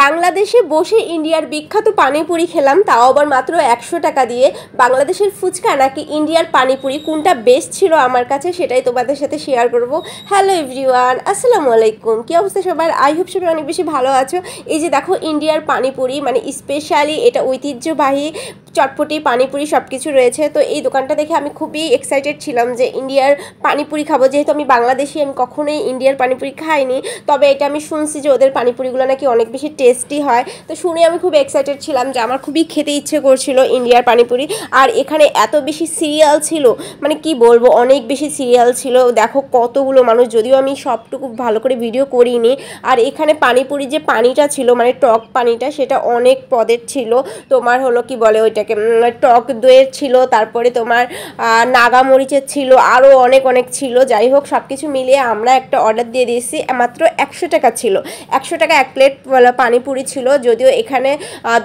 বাংলাদেশে বসে ইন্ডিয়ার বিখ্যাত পানিপুরি খেলাম, তাও আবার মাত্র 100 টাকা দিয়ে। বাংলাদেশের ফুচকা নাকি ইন্ডিয়ার পানিপুরি, কোনটা বেস্ট ছিল আমার কাছে সেটাই তোমাদের সাথে শেয়ার করব। হ্যালো এভরিওয়ান, আসসালামু আলাইকুম। কী অবস্থা সবার? আই হোপ সবাই অনেক বেশি ভালো আছো। এই যে দেখো ইন্ডিয়ার পানিপুরি, মানে স্পেশালি এটা ঐতিহ্যবাহী চটপটি পানিপুরি সব কিছু রয়েছে। তো এই দোকানটা দেখে আমি খুবই এক্সাইটেড ছিলাম যে ইন্ডিয়ার পানিপুরি খাবো। যেহেতু আমি বাংলাদেশি, আমি কখনোই ইন্ডিয়ার পানিপুরি খাইনি, তবে এটা আমি শুনছি যে ওদের পানিপুরিগুলো নাকি অনেক বেশি টেস্টি হয়। তো শুনে আমি খুব এক্সাইটেড ছিলাম যে আমার খুবই খেতে ইচ্ছে করছিল ইন্ডিয়ার পানিপুরি। আর এখানে এত বেশি সিরিয়াল ছিল, মানে কি বলবো, অনেক বেশি সিরিয়াল ছিল। দেখো কতগুলো মানুষ, যদিও আমি সবটুকু ভালো করে ভিডিও করিনি। আর এখানে পানিপুরি যে পানিটা ছিল, মানে টক পানিটা, সেটা অনেক পদের ছিল। তোমার হলো কি বলে ওইটাকে, টক দইয়ের ছিল, তারপরে তোমার নাগা মরিচের ছিল, আরও অনেক অনেক ছিল। যাই হোক, সব কিছু মিলিয়ে আমরা একটা অর্ডার দিয়ে দিয়েছি। মাত্র 100 টাকা ছিল। 100 টাকা এক প্লেট পানিপুরি ছিল, যদিও এখানে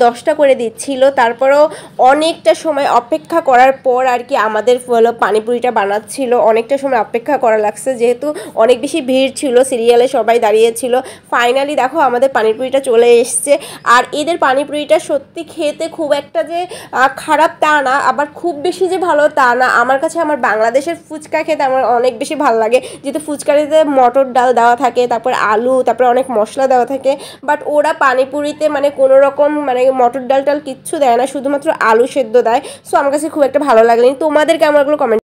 10টা করে দিচ্ছিল। তারপরেও অনেকটা সময় অপেক্ষা করার পর আর কি আমাদের পানিপুরিটা বানাচ্ছিল। অনেকটা সময় অপেক্ষা করা লাগছে, যেহেতু অনেক বেশি ভিড় ছিল, সিরিয়ালে সবাই দাঁড়িয়েছিল। ফাইনালি দেখো আমাদের পানিপুরিটা চলে এসছে। আর এদের পানিপুরিটা সত্যি খেতে খুব একটা যে খারাপ তা না, আবার খুব বেশি যে ভালো তা না। আমার কাছে আমার বাংলাদেশের ফুচকা খেতে আমার অনেক বেশি ভালো লাগে, যেহেতু ফুচকারিতে মটর ডাল দেওয়া থাকে, তারপর আলু, তারপরে অনেক মশলা দেওয়া থাকে। বাট ওরা পানিপুরিতে মানে কোনো রকম মানে মটর ডাল টাল কিচ্ছু দেয় না, শুধুমাত্র আলু সেদ্ধ দেয়। সো আমার কাছে খুব একটা ভালো লাগেনি। তোমাদের কেমন লাগলো কমেন্ট